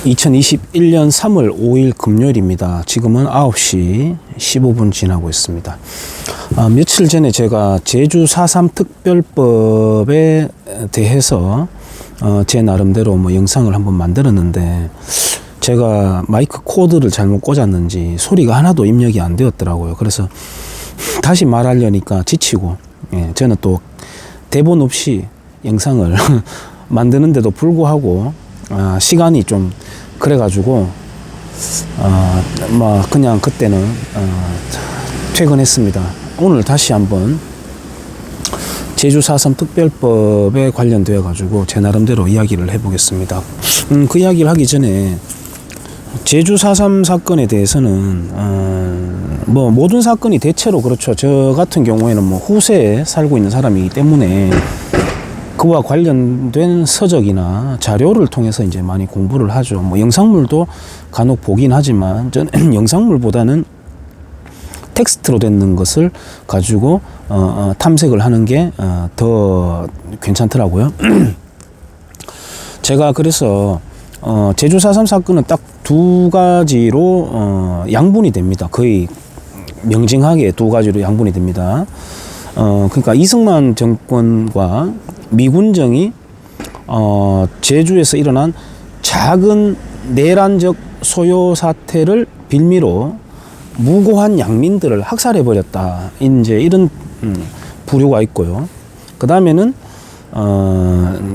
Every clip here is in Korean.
2021년 3월 5일 금요일입니다. 지금은 9시 15분 지나고 있습니다. 며칠 전에 제가 제주 4.3 특별법에 대해서 제 나름대로 영상을 한번 만들었는데 제가 마이크 코드를 잘못 꽂았는지 소리가 하나도 입력이 안 되었더라고요. 그래서 다시 말하려니까 지치고, 저는 또 대본 없이 영상을 만드는데도 불구하고 시간이 좀 그래가지고 그냥 그때는 퇴근했습니다. 오늘 다시 한번 제주 4.3 특별법에 관련되어 가지고 제 나름대로 이야기를 해보겠습니다. 그 이야기를 하기 전에 제주 4.3 사건에 대해서는 모든 사건이 대체로 그렇죠. 저 같은 경우에는 후세에 살고 있는 사람이기 때문에 그와 관련된 서적이나 자료를 통해서 이제 많이 공부를 하죠. 영상물도 간혹 보긴 하지만 저는 영상물보다는 텍스트로 되는 것을 가지고 탐색을 하는 게 더 괜찮더라고요. 제가 그래서 제주 4.3 사건은 딱 두 가지로 양분이 됩니다. 거의 명징하게 두 가지로 양분이 됩니다. 그러니까 이승만 정권과 미군정이 제주에서 일어난 작은 내란적 소요 사태를 빌미로 무고한 양민들을 학살해 버렸다. 이제 이런 부류가 있고요. 그 다음에는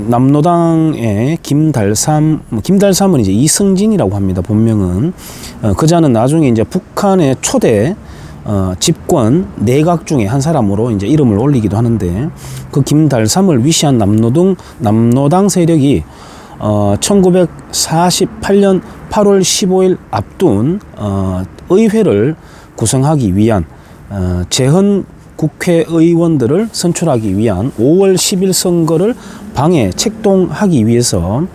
남로당의 김달삼은 이제 이승진이라고 합니다. 본명은. 그자는 나중에 이제 북한의 초대 집권 내각 중에 한 사람으로 이제 이름을 올리기도 하는데, 그 김달삼을 위시한 남로당 세력이 1948년 8월 15일 앞둔 의회를 구성하기 위한 재헌 국회의원들을 선출하기 위한 5월 10일 선거를 방해, 책동하기 위해서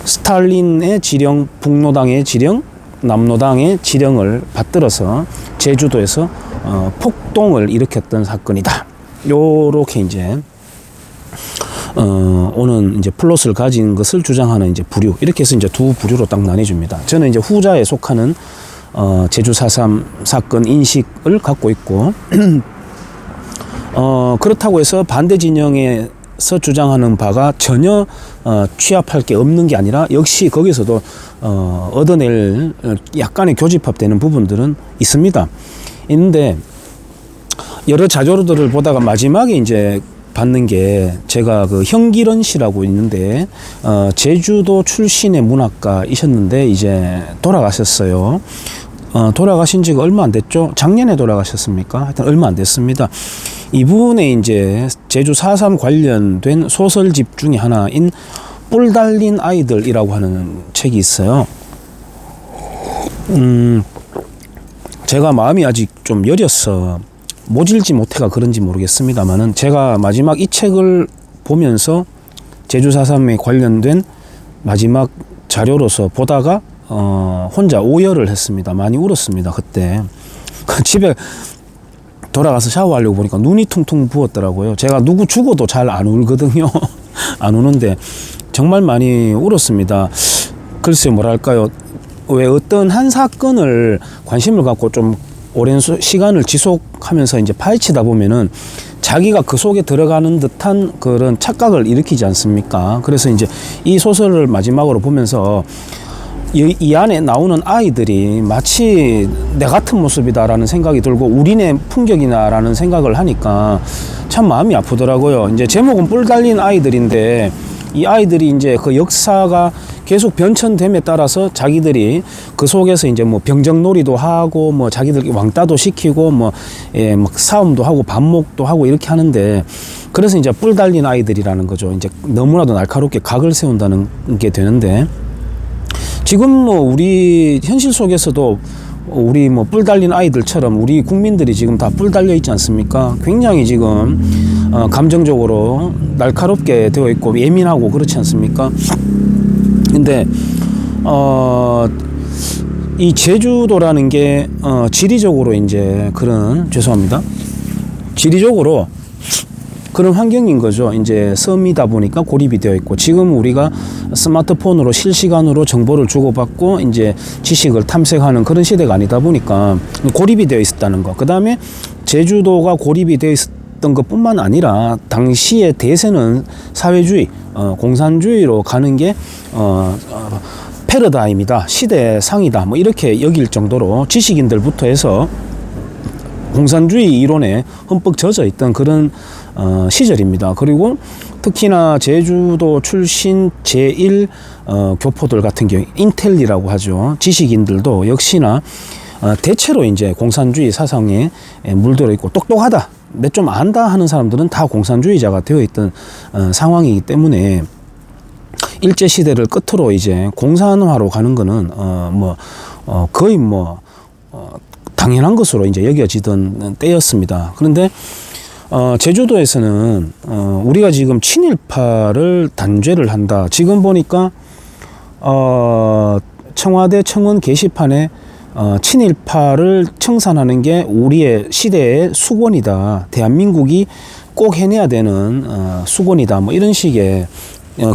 스탈린의 지령, 북로당의 지령, 남로당의 지령을 받들어서 제주도에서 폭동을 일으켰던 사건이다. 요렇게 이제 오는 이제 플롯을 가진 것을 주장하는 이제 부류, 이렇게 해서 이제 두 부류로 딱 나뉘줍니다. 저는 이제 후자에 속하는 제주 4.3 사건 인식을 갖고 있고 그렇다고 해서 반대 진영에서 주장하는 바가 전혀 취합할 게 없는 게 아니라 역시 거기서도 얻어낼 약간의 교집합되는 부분들은 있습니다. 있는데 여러 자료들을 보다가 마지막에 이제 받는 게 제가 그 형기런 씨라고 있는데 제주도 출신의 문학가이셨는데 이제 돌아가셨어요. 돌아가신 지가 얼마 안 됐죠? 작년에 돌아가셨습니까? 하여튼 얼마 안 됐습니다. 이분의 이제 제주 4.3 관련된 소설집 중에 하나인 뿔 달린 아이들이라고 하는 책이 있어요. 제가 마음이 아직 좀 여려서 모질지 못해가 그런지 모르겠습니다만은 제가 마지막 이 책을 보면서 제주 4.3에 관련된 마지막 자료로서 보다가 혼자 오열을 했습니다. 많이 울었습니다. 그때 집에 돌아가서 샤워하려고 보니까 눈이 퉁퉁 부었더라고요. 제가 누구 죽어도 잘 안 울거든요. 안 우는데 정말 많이 울었습니다. 글쎄 뭐랄까요, 왜 어떤 한 사건을 관심을 갖고 좀 오랜 시간을 지속하면서 이제 파헤치다 보면은 자기가 그 속에 들어가는 듯한 그런 착각을 일으키지 않습니까? 그래서 이제 이 소설을 마지막으로 보면서 이 안에 나오는 아이들이 마치 내 같은 모습이다라는 생각이 들고 우리네 풍경이나라는 생각을 하니까 참 마음이 아프더라고요. 이제 제목은 뿔 달린 아이들인데 이 아이들이 이제 그 역사가 계속 변천됨에 따라서 자기들이 그 속에서 이제 병정놀이도 하고 자기들 왕따도 시키고 막 싸움도 하고 반목도 하고 이렇게 하는데, 그래서 이제 뿔 달린 아이들이라는 거죠. 이제 너무나도 날카롭게 각을 세운다는 게 되는데, 지금 우리 현실 속에서도 우리 뿔 달린 아이들처럼 우리 국민들이 지금 다 뿔 달려 있지 않습니까? 굉장히 지금 감정적으로 날카롭게 되어 있고 예민하고 그렇지 않습니까? 근데 이 제주도라는 게 지리적으로 이제 지리적으로 그런 환경인 거죠. 이제 섬이다 보니까 고립이 되어 있고, 지금 우리가 스마트폰으로 실시간으로 정보를 주고받고 이제 지식을 탐색하는 그런 시대가 아니다 보니까 고립이 되어 있었다는 거. 그 다음에 제주도가 고립이 되어 있었던 것뿐만 아니라 당시의 대세는 사회주의, 공산주의로 가는 게 패러다임이다, 시대상이다, 뭐 이렇게 여길 정도로 지식인들부터 해서 공산주의 이론에 흠뻑 젖어 있던 그런 시절입니다. 그리고 특히나 제주도 출신 제1 교포들 같은 경우, 인텔리라고 하죠. 지식인들도 역시나 대체로 이제 공산주의 사상에 물들어 있고 똑똑하다, 내 좀 안다 하는 사람들은 다 공산주의자가 되어 있던 상황이기 때문에 일제 시대를 끝으로 이제 공산화로 가는 거는 거의 당연한 것으로 이제 여겨지던 때였습니다. 그런데 제주도에서는 우리가 지금 친일파를 단죄를 한다. 지금 보니까 청와대 청원 게시판에 친일파를 청산하는 게 우리의 시대의 수건이다, 대한민국이 꼭 해내야 되는 수건이다, 뭐 이런 식의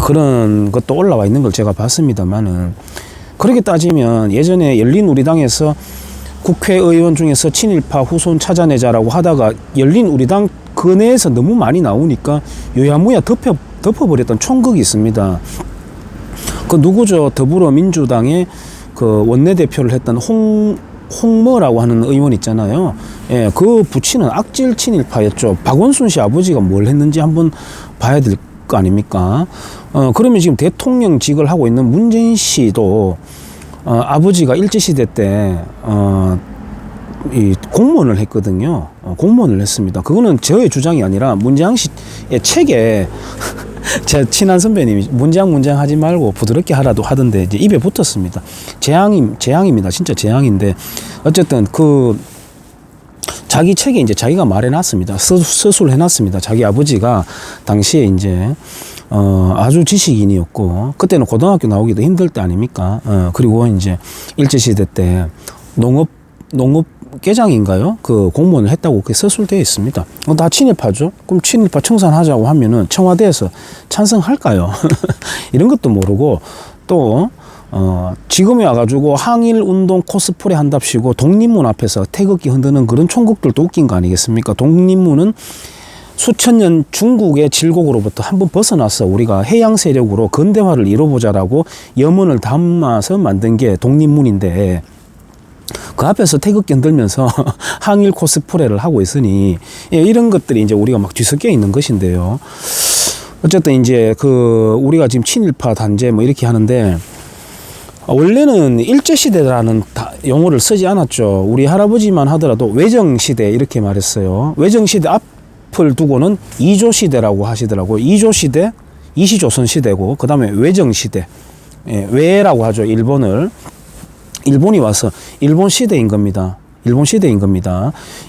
그런 것도 올라와 있는 걸 제가 봤습니다만은, 그렇게 따지면 예전에 열린우리당에서 국회의원 중에서 친일파 후손 찾아내자라고 하다가 열린우리당 그 내에서 너무 많이 나오니까 요야무야 덮어버렸던 총극이 있습니다. 그 누구죠? 더불어민주당의 그 원내대표를 했던 홍모라고 하는 의원 있잖아요. 예, 그 부친은 악질 친일파였죠. 박원순 씨 아버지가 뭘 했는지 한번 봐야 될 거 아닙니까? 그러면 지금 대통령직을 하고 있는 문재인 씨도 아버지가 일제시대 때 이 공무원을 했거든요. 공무원을 했습니다. 그거는 저의 주장이 아니라 문재양 씨의 책에 제 친한 선배님이 문장 하지 말고 부드럽게 하라도 하던데 이제 입에 붙었습니다. 재앙입니다. 진짜 재앙인데, 어쨌든 그 자기 책에 이제 자기가 말해놨습니다. 서술을 해놨습니다. 자기 아버지가 당시에 이제 아주 지식인이었고, 그때는 고등학교 나오기도 힘들 때 아닙니까? 그리고 이제 일제시대 때 농업계장인가요? 그 공무원을 했다고 그렇게 서술되어 있습니다. 다 친일파죠? 그럼 친일파 청산하자고 하면은 청와대에서 찬성할까요? 이런 것도 모르고, 또, 지금에 와가지고 항일운동 코스프레 한답시고 독립문 앞에서 태극기 흔드는 그런 총국들도 웃긴 거 아니겠습니까? 독립문은 수천 년 중국의 질곡으로부터 한번 벗어나서 우리가 해양 세력으로 근대화를 이뤄보자라고 염원을 담아서 만든 게 독립문인데, 그 앞에서 태극기 흔들면서 항일 코스프레를 하고 있으니, 이런 것들이 이제 우리가 막 뒤섞여 있는 것인데요. 어쨌든 이제 우리가 지금 친일파 단죄 뭐 이렇게 하는데, 원래는 일제시대라는 용어를 쓰지 않았죠. 우리 할아버지만 하더라도 외정시대 이렇게 말했어요. 외정시대 앞을 두고는 이조시대라고 하시더라고요. 이조시대, 이시조선시대고, 그 다음에 외정시대, 외라고 하죠. 일본이 와서 일본 시대인 겁니다.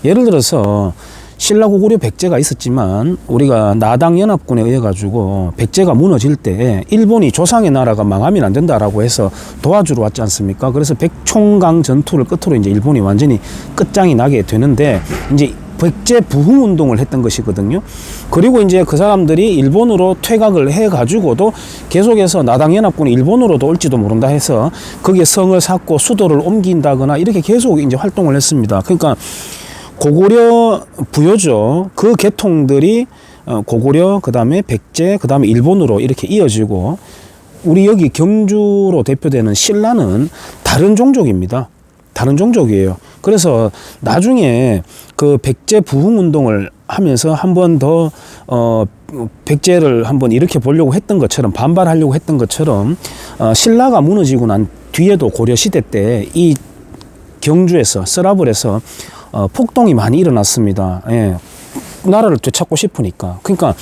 예를 들어서 신라고구려 백제가 있었지만 우리가 나당연합군에 의해 가지고 백제가 무너질 때 일본이 조상의 나라가 망하면 안 된다라고 해서 도와주러 왔지 않습니까? 그래서 백총강 전투를 끝으로 이제 일본이 완전히 끝장이 나게 되는데, 이제 백제 부흥 운동을 했던 것이거든요. 그리고 이제 그 사람들이 일본으로 퇴각을 해 가지고도 계속해서 나당연합군이 일본으로도 올지도 모른다 해서 거기에 성을 쌓고 수도를 옮긴다거나 이렇게 계속 이제 활동을 했습니다. 그러니까 고구려 부여죠. 그 계통들이 고구려, 그 다음에 백제, 그 다음에 일본으로 이렇게 이어지고, 우리 여기 경주로 대표되는 신라는 다른 종족입니다. 다른 종족이에요. 그래서 나중에 그 백제 부흥 운동을 하면서 한 번 더 백제를 한번 일으켜 보려고 했던 것처럼, 반발하려고 했던 것처럼, 신라가 무너지고 난 뒤에도 고려 시대 때 이 경주에서, 서라벌에서 폭동이 많이 일어났습니다. 예. 나라를 되찾고 싶으니까. 그러니까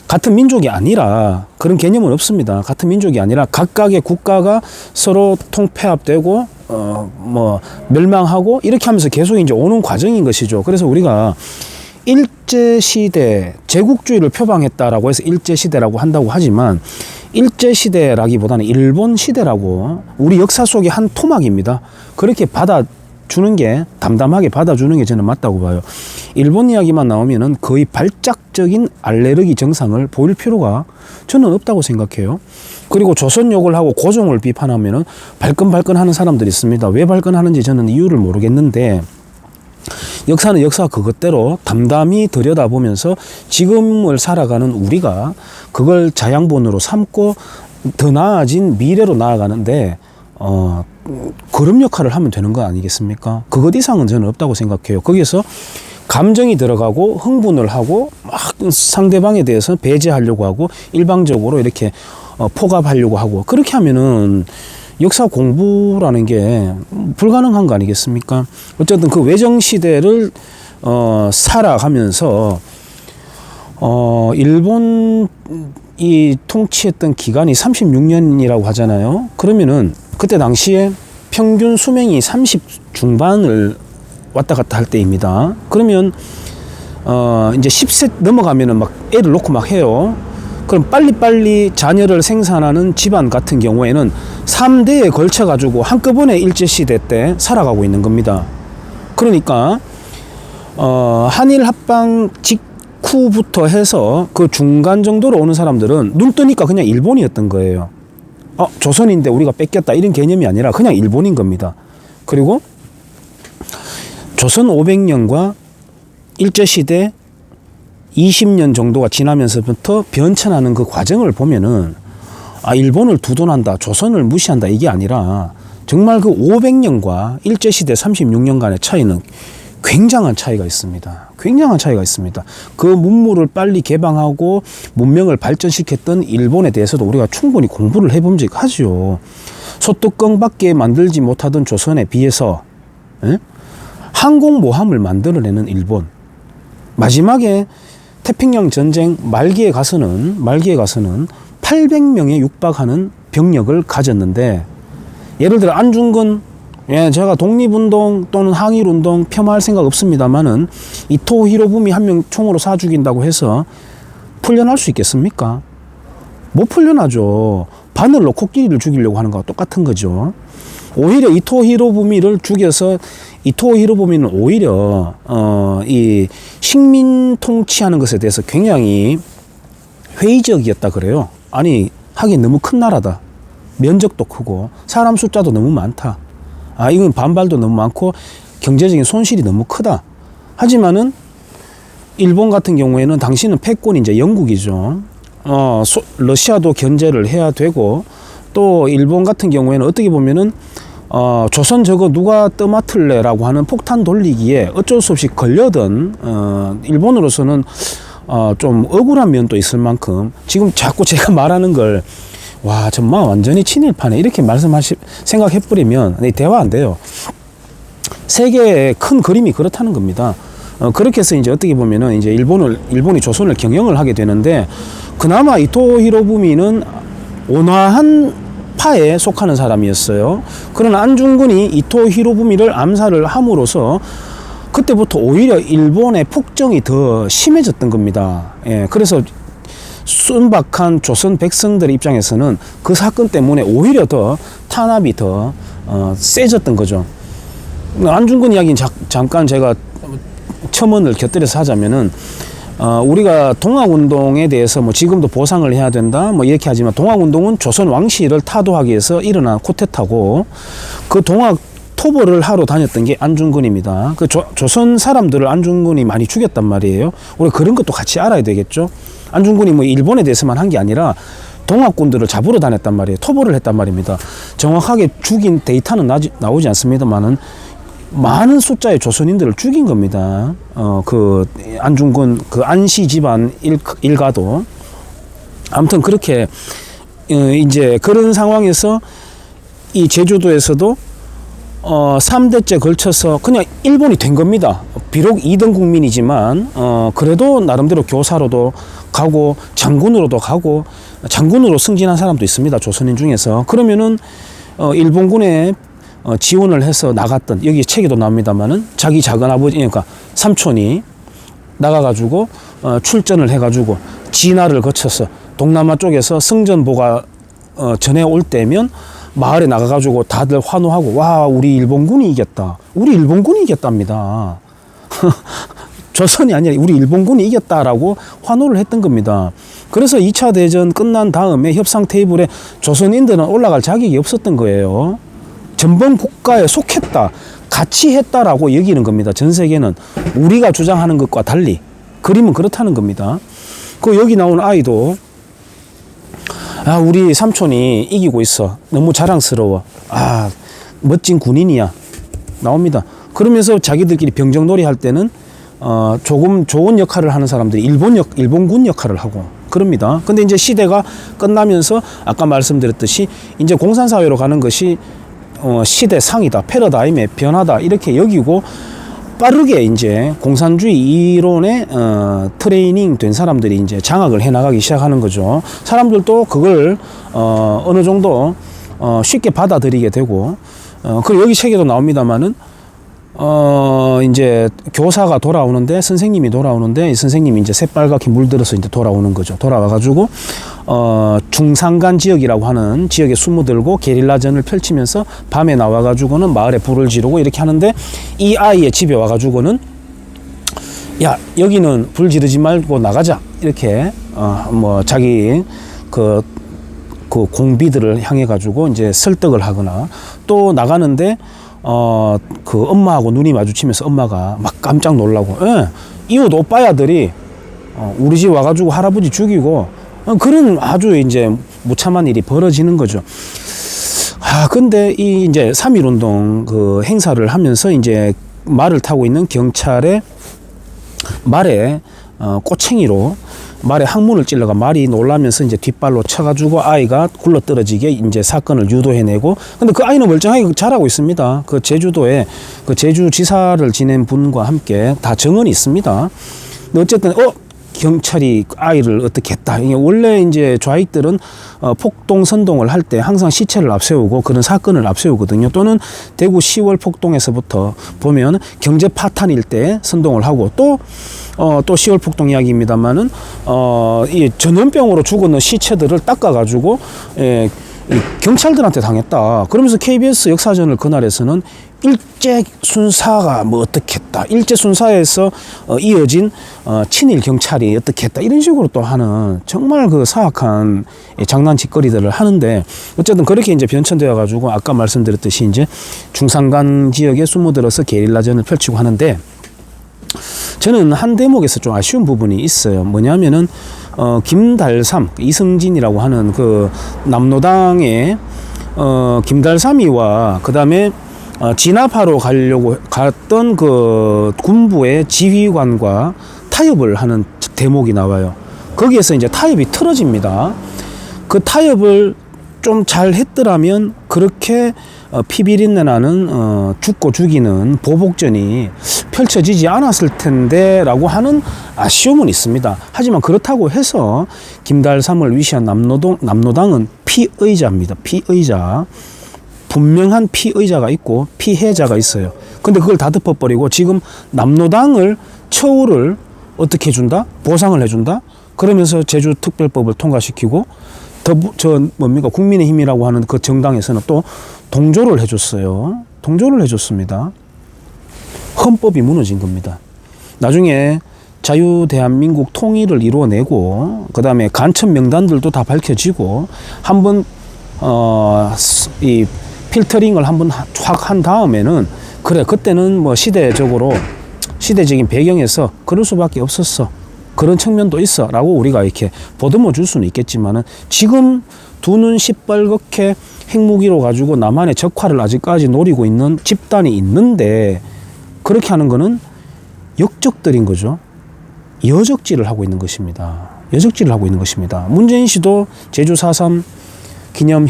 같은 민족이 아니라, 그런 개념은 없습니다. 같은 민족이 아니라 각각의 국가가 서로 통폐합되고 멸망하고 이렇게 하면서 계속 이제 오는 과정인 것이죠. 그래서 우리가 일제시대, 제국주의를 표방했다라고 해서 일제시대라고 한다고 하지만, 일제시대라기보다는 일본시대라고 우리 역사 속의 한 토막입니다. 그렇게 주는 게, 담담하게 받아주는 게 저는 맞다고 봐요. 일본 이야기만 나오면은 거의 발작적인 알레르기 증상을 보일 필요가 저는 없다고 생각해요. 그리고 조선 욕을 하고 고종을 비판하면은 발끈발끈 하는 사람들이 있습니다. 왜 발끈하는지 저는 이유를 모르겠는데, 역사는 역사 그것대로 담담히 들여다보면서 지금을 살아가는 우리가 그걸 자양분으로 삼고 더 나아진 미래로 나아가는데 그런 역할을 하면 되는 거 아니겠습니까? 그것 이상은 저는 없다고 생각해요. 거기에서 감정이 들어가고 흥분을 하고 막 상대방에 대해서 배제하려고 하고 일방적으로 이렇게 포갑하려고 하고, 그렇게 하면은 역사 공부라는 게 불가능한 거 아니겠습니까? 어쨌든 그 외정 시대를 살아가면서 일본이 통치했던 기간이 36년이라고 하잖아요. 그러면은 그때 당시에 평균 수명이 30 중반을 왔다 갔다 할 때입니다. 그러면 이제 10세 넘어가면은 막 애를 놓고 막 해요. 그럼 빨리빨리 자녀를 생산하는 집안 같은 경우에는 3대에 걸쳐 가지고 한꺼번에 일제시대 때 살아가고 있는 겁니다. 그러니까 한일 합방 직후부터 해서 그 중간 정도로 오는 사람들은 눈 뜨니까 그냥 일본이었던 거예요. 조선인데 우리가 뺏겼다 이런 개념이 아니라 그냥 일본인 겁니다. 그리고 조선 500년과 일제시대 20년 정도가 지나면서부터 변천하는 그 과정을 보면은 일본을 두둔한다, 조선을 무시한다 이게 아니라 정말 그 500년과 일제시대 36년간의 차이는 굉장한 차이가 있습니다. 굉장한 차이가 있습니다. 그 문물을 빨리 개방하고 문명을 발전시켰던 일본에 대해서도 우리가 충분히 공부를 해봄직하죠. 소뚜껑밖에 만들지 못하던 조선에 비해서 항공모함을 만들어내는 일본, 마지막에 태평양 전쟁 말기에 가서는 800명에 육박하는 병력을 가졌는데, 예를 들어 안중근, 제가 독립운동 또는 항일운동 폄하할 생각 없습니다만은 이토 히로부미 한 명 총으로 쏴 죽인다고 해서 풀려날 수 있겠습니까? 못 풀려나죠. 바늘로 코끼리를 죽이려고 하는 거와 똑같은 거죠. 오히려 이토 히로부미를 죽여서, 이토 히로부미는 오히려 이 식민 통치하는 것에 대해서 굉장히 회의적이었다 그래요. 아니, 하긴 너무 큰 나라다. 면적도 크고 사람 숫자도 너무 많다. 이건 반발도 너무 많고 경제적인 손실이 너무 크다. 하지만은 일본 같은 경우에는 당시는 패권이 이제 영국이죠. 러시아도 견제를 해야 되고, 또 일본 같은 경우에는 어떻게 보면은 조선 저거 누가 떠맡을래라고 하는 폭탄 돌리기에 어쩔 수 없이 걸려든 일본으로서는 좀 억울한 면도 있을 만큼, 지금 자꾸 제가 말하는 걸 정말 완전히 친일파네 이렇게 생각해버리면 대화 안 돼요. 세계의 큰 그림이 그렇다는 겁니다. 그렇게 해서 이제 어떻게 보면은 이제 일본이 조선을 경영을 하게 되는데, 그나마 이토 히로부미는 온화한 파에 속하는 사람이었어요. 그러나 안중근이 이토 히로부미를 암살을 함으로써 그때부터 오히려 일본의 폭정이 더 심해졌던 겁니다. 그래서 순박한 조선 백성들의 입장에서는 그 사건 때문에 오히려 더 탄압이 더 세졌던 거죠. 안중근 이야기는 잠깐 제가 첨언을 곁들여서 하자면은, 우리가 동학운동에 대해서 지금도 보상을 해야 된다 이렇게 하지만, 동학운동은 조선 왕실을 타도하기 위해서 일어난 쿠데타고, 그 동학 토벌을 하러 다녔던 게 안중근입니다. 그 조선 사람들을 안중근이 많이 죽였단 말이에요. 우리가 그런 것도 같이 알아야 되겠죠. 안중근이 일본에 대해서만 한 게 아니라 동학군들을 잡으러 다녔단 말이에요. 토벌을 했단 말입니다. 정확하게 죽인 데이터는 나오지 않습니다만은 많은 숫자의 조선인들을 죽인 겁니다. 그 안중근 그 안씨 집안 일가도. 아무튼 그렇게 이제 그런 상황에서 이 제주도에서도 3대째 걸쳐서 그냥 일본이 된 겁니다. 비록 2등 국민이지만 그래도 나름대로 교사로도 가고 장군으로도 가고, 장군으로 승진한 사람도 있습니다. 조선인 중에서. 그러면은 일본군에 지원을 해서 나갔던, 여기 책에도 나옵니다만은 자기 작은 아버지, 그러니까 삼촌이 나가가지고 출전을 해가지고 진화를 거쳐서 동남아 쪽에서 승전보가 전해 올 때면 마을에 나가가지고 다들 환호하고, 와, 우리 일본군이 이겼다. 우리 일본군이 이겼답니다. 조선이 아니라 우리 일본군이 이겼다라고 환호를 했던 겁니다. 그래서 2차 대전 끝난 다음에 협상 테이블에 조선인들은 올라갈 자격이 없었던 거예요. 전범 국가에 속했다, 같이 했다라고 여기는 겁니다. 전 세계는 우리가 주장하는 것과 달리 그림은 그렇다는 겁니다. 그 여기 나온 아이도, 아, 우리 삼촌이 이기고 있어. 너무 자랑스러워. 아, 멋진 군인이야. 나옵니다. 그러면서 자기들끼리 병정놀이 할 때는 조금 좋은 역할을 하는 사람들이 일본군 역할을 하고 그럽니다. 근데 이제 시대가 끝나면서 아까 말씀드렸듯이 이제 공산사회로 가는 것이 시대상이다, 패러다임의 변화다, 이렇게 여기고 빠르게 이제 공산주의 이론에 트레이닝 된 사람들이 이제 장악을 해 나가기 시작하는 거죠. 사람들도 그걸 어느 정도 쉽게 받아들이게 되고, 그리고 여기 책에도 나옵니다만은 이제 교사가 돌아오는데, 선생님이 돌아오는데, 이 선생님이 이제 새빨갛게 물들어서 이제 돌아오는 거죠. 돌아와가지고 중산간 지역이라고 하는 지역에 숨어들고 게릴라전을 펼치면서 밤에 나와가지고는 마을에 불을 지르고 이렇게 하는데, 이 아이의 집에 와가지고는 야, 여기는 불 지르지 말고 나가자, 이렇게 뭐 자기 그 공비들을 향해 가지고 이제 설득을 하거나, 또 나가는데 그 엄마하고 눈이 마주치면서 엄마가 막 깜짝 놀라고, 예, 이웃 오빠야들이 우리 집 와가지고 할아버지 죽이고, 그런 아주 이제 무참한 일이 벌어지는 거죠. 아, 근데 이 이제 3.1운동 그 행사를 하면서 이제 말을 타고 있는 경찰의 말에 꼬챙이로 말에 항문을 찔러가 말이 놀라면서 이제 뒷발로 쳐가지고 아이가 굴러 떨어지게 이제 사건을 유도해내고, 근데 그 아이는 멀쩡하게 잘하고 있습니다. 그 제주도에 그 제주지사를 지낸 분과 함께 다 정언이 있습니다. 근데 어쨌든 경찰이 아이를 어떻게 했다. 이게 원래 이제 좌익들은 폭동 선동을 할 때 항상 시체를 앞세우고 그런 사건을 앞세우거든요. 또는 대구 10월 폭동에서부터 보면 경제 파탄일 때 선동을 하고, 또 10월 폭동 이야기입니다만은 이 전염병으로 죽었는 시체들을 닦아가지고 경찰들한테 당했다. 그러면서 KBS 역사전을 그날에서는 일제 순사가 뭐 어떻게 했다, 일제 순사에서 이어진 친일 경찰이 어떻게 했다, 이런 식으로 또 하는 정말 그 사악한 장난짓거리들을 하는데, 어쨌든 그렇게 이제 변천되어 가지고 아까 말씀드렸듯이 이제 중산간 지역에 숨어들어서 게릴라전을 펼치고 하는데, 저는 한 대목에서 좀 아쉬운 부분이 있어요. 뭐냐면은 김달삼, 이승진이라고 하는 그 남로당의 김달삼이와 그다음에 진압하러 가려고 갔던 그 군부의 지휘관과 타협을 하는 대목이 나와요. 거기에서 이제 타협이 틀어집니다. 그 타협을 좀 잘 했더라면 그렇게 피비린내 나는 죽고 죽이는 보복전이 펼쳐지지 않았을 텐데 라고 하는 아쉬움은 있습니다. 하지만 그렇다고 해서 김달삼을 위시한 남로당은 피의자입니다. 피의자. 분명한 피의자가 있고 피해자가 있어요. 근데 그걸 다 덮어버리고 지금 남로당을 처우를 어떻게 해준다? 보상을 해준다? 그러면서 제주특별법을 통과시키고 국민의힘이라고 하는 그 정당에서는 또 동조를 해줬어요. 동조를 해줬습니다. 헌법이 무너진 겁니다. 나중에 자유대한민국 통일을 이루어내고, 그 다음에 간첩 명단들도 다 밝혀지고, 한번 이 필터링을 한번 확 한 다음에는, 그래, 그때는 뭐 시대적인 배경에서 그럴 수밖에 없었어, 그런 측면도 있어 라고 우리가 이렇게 보듬어 줄 수는 있겠지만은, 지금 두 눈 시뻘겋게 핵무기로 가지고 남한의 적화를 아직까지 노리고 있는 집단이 있는데, 그렇게 하는 거는 역적들인 거죠. 여적질을 하고 있는 것입니다. 여적질을 하고 있는 것입니다. 문재인 씨도 제주 4.3 기념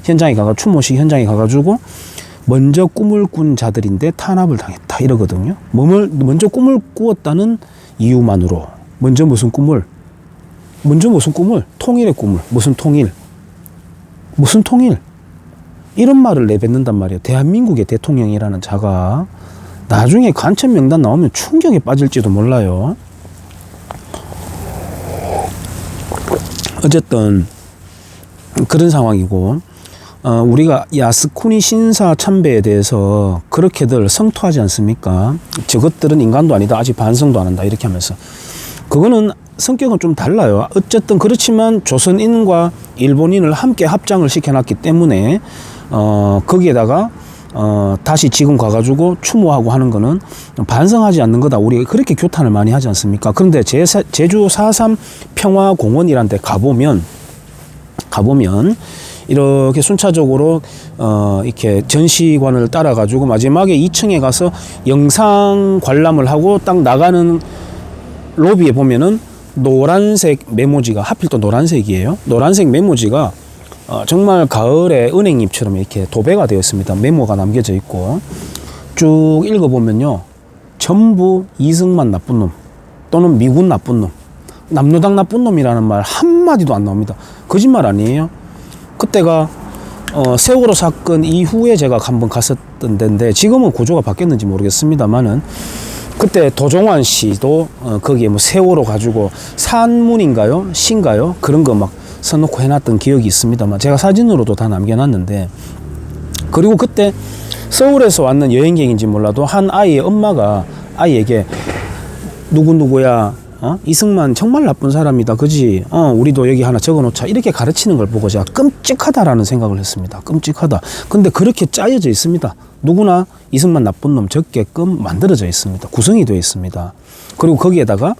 현장에 추모식 현장에 가가지고 먼저 꿈을 꾼 자들인데 탄압을 당했다 이러거든요. 먼저 꿈을 꾸었다는 이유만으로 먼저 무슨 꿈을 통일의 꿈을, 무슨 통일 이런 말을 내뱉는단 말이에요. 대한민국의 대통령이라는 자가 나중에 간첩 명단 나오면 충격에 빠질지도 몰라요. 어쨌든 그런 상황이고, 우리가 야스쿠니 신사 참배에 대해서 그렇게들 성토하지 않습니까? 저것들은 인간도 아니다. 아직 반성도 안 한다. 이렇게 하면서. 그거는 성격은 좀 달라요. 어쨌든 그렇지만 조선인과 일본인을 함께 합장을 시켜놨기 때문에 거기에다가 다시 지금 가가지고 추모하고 하는 거는 반성하지 않는 거다. 우리가 그렇게 교탄을 많이 하지 않습니까? 그런데 제주 4.3 평화공원이란 데 가보면 이렇게 순차적으로 이렇게 전시관을 따라가지고 마지막에 2층에 가서 영상 관람을 하고 딱 나가는 로비에 보면은 노란색 메모지가, 하필 또 노란색이에요. 노란색 메모지가 정말 가을에 은행잎처럼 이렇게 도배가 되어 있습니다. 메모가 남겨져 있고 쭉 읽어보면요, 전부 이승만 나쁜 놈 또는 미군 나쁜 놈, 남로당 나쁜 놈이라는 말 한마디도 안 나옵니다. 거짓말 아니에요. 그때가 세월호 사건 이후에 제가 한번 갔었던 데인데 지금은 구조가 바뀌었는지 모르겠습니다만은 그때 도종환 씨도 거기에 뭐 세월호 가지고 산문인가요? 시인가요? 그런 거 막 써놓고 해놨던 기억이 있습니다만 제가 사진으로도 다 남겨놨는데, 그리고 그때 서울에서 왔는 여행객인지 몰라도 한 아이의 엄마가 아이에게 누구누구야, 이승만 정말 나쁜 사람이다, 그지? 우리도 여기 하나 적어놓자, 이렇게 가르치는 걸 보고 제가 끔찍하다라는 생각을 했습니다. 끔찍하다. 근데 그렇게 짜여져 있습니다. 누구나 이승만 나쁜 놈 적게끔 만들어져 있습니다. 구성이 되어 있습니다. 그리고 거기에다가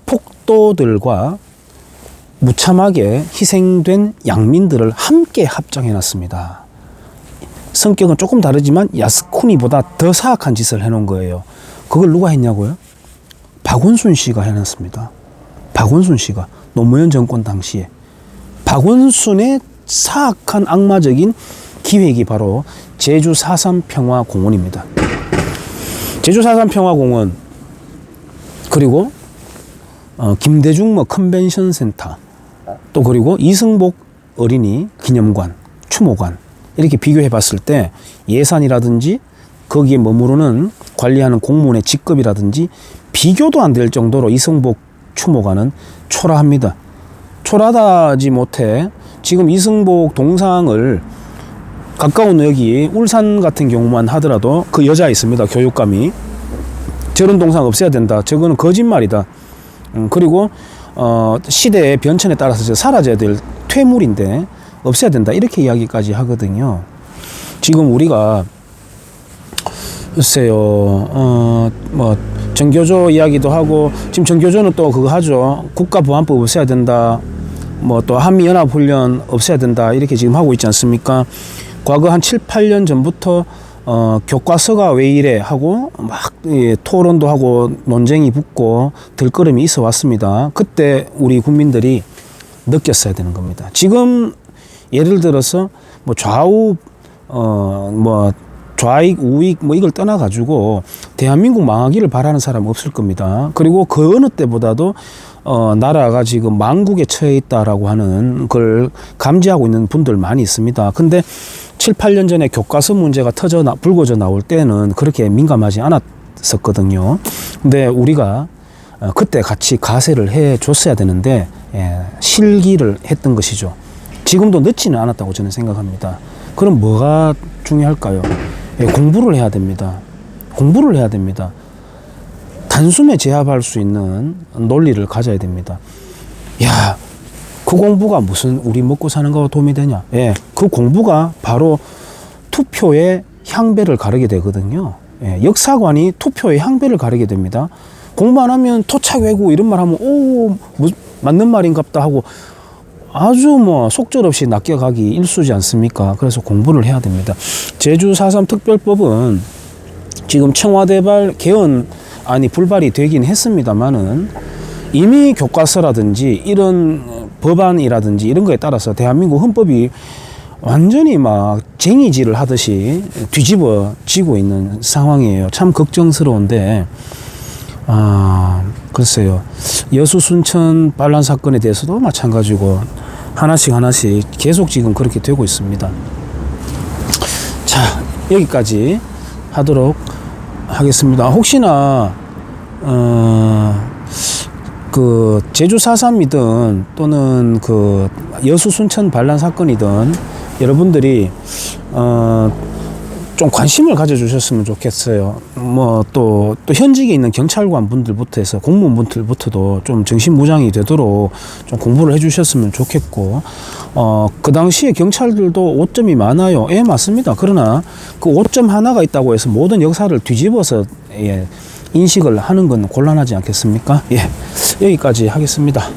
폭도들과 무참하게 희생된 양민들을 함께 합장해 놨습니다. 성격은 조금 다르지만 야스쿠니보다 더 사악한 짓을 해놓은 거예요. 그걸 누가 했냐고요? 박원순 씨가 해놨습니다. 박원순 씨가 노무현 정권 당시에 박원순의 사악한 악마적인 기획이 바로 제주 4.3 평화공원입니다. 제주 4.3 평화공원, 그리고 김대중 컨벤션 센터, 또 그리고 이승복 어린이 기념관, 추모관, 이렇게 비교해 봤을 때 예산이라든지 거기에 머무르는 관리하는 공무원의 직급이라든지 비교도 안 될 정도로 이승복 추모관은 초라합니다. 초라하지 못해 지금 이승복 동상을 가까운 여기 울산 같은 경우만 하더라도 그 여자 있습니다. 교육감이 저런 동상 없애야 된다. 저거는 거짓말이다. 그리고 시대의 변천에 따라서 사라져야 될 퇴물인데 없애야 된다. 이렇게 이야기까지 하거든요. 지금 우리가 글쎄요, 뭐 정교조 이야기도 하고, 지금 정교조는 또 그거 하죠. 국가보안법 없애야 된다. 뭐 또 한미연합훈련 없애야 된다. 이렇게 지금 하고 있지 않습니까? 과거 한 7, 8년 전부터 교과서가 왜 이래 하고 막 토론도 하고 논쟁이 붙고 들끓음이 있어 왔습니다. 그때 우리 국민들이 느꼈어야 되는 겁니다. 지금 예를 들어서 뭐 좌우 뭐 좌익 우익 뭐 이걸 떠나 가지고 대한민국 망하기를 바라는 사람 없을 겁니다. 그리고 그 어느 때보다도 나라가 지금 망국에 처해 있다라고 하는 걸 감지하고 있는 분들 많이 있습니다. 근데 7, 8년 전에 교과서 문제가 불거져 나올 때는 그렇게 민감하지 않았었거든요. 근데 우리가 그때 같이 가세를 해 줬어야 되는데 실기를 했던 것이죠. 지금도 늦지는 않았다고 저는 생각합니다. 그럼 뭐가 중요할까요? 공부를 해야 됩니다. 공부를 해야 됩니다. 단숨에 제압할 수 있는 논리를 가져야 됩니다. 야, 그 공부가 무슨 우리 먹고 사는 거와 도움이 되냐? 그 공부가 바로 투표의 향배를 가르게 되거든요. 역사관이 투표의 향배를 가르게 됩니다. 공부 안 하면 토착 외고 이런 말 하면 맞는 말인갑다 하고 아주 뭐 속절없이 낚여가기 일쑤지 않습니까? 그래서 공부를 해야 됩니다. 제주 4.3 특별법은 지금 청와대발 개헌안이 불발이 되긴 했습니다만은 이미 교과서라든지 이런 법안이라든지 이런 거에 따라서 대한민국 헌법이 완전히 막 쟁이질을 하듯이 뒤집어지고 있는 상황이에요. 참 걱정스러운데, 글쎄요. 여수 순천 반란 사건에 대해서도 마찬가지고 하나씩 계속 지금 그렇게 되고 있습니다. 자, 여기까지 하도록 하겠습니다. 혹시나 그 제주 4.3이든 또는 그 여수 순천 반란 사건이든 여러분들이 좀 관심을 가져주셨으면 좋겠어요. 뭐 또 현직에 있는 경찰관 분들부터 해서 공무원 분들부터도 좀 정신무장이 되도록 좀 공부를 해주셨으면 좋겠고, 그 당시에 경찰들도 오점이 많아요. 예, 맞습니다. 그러나 그 오점 하나가 있다고 해서 모든 역사를 뒤집어서 인식을 하는 건 곤란하지 않겠습니까? 예, 여기까지 하겠습니다.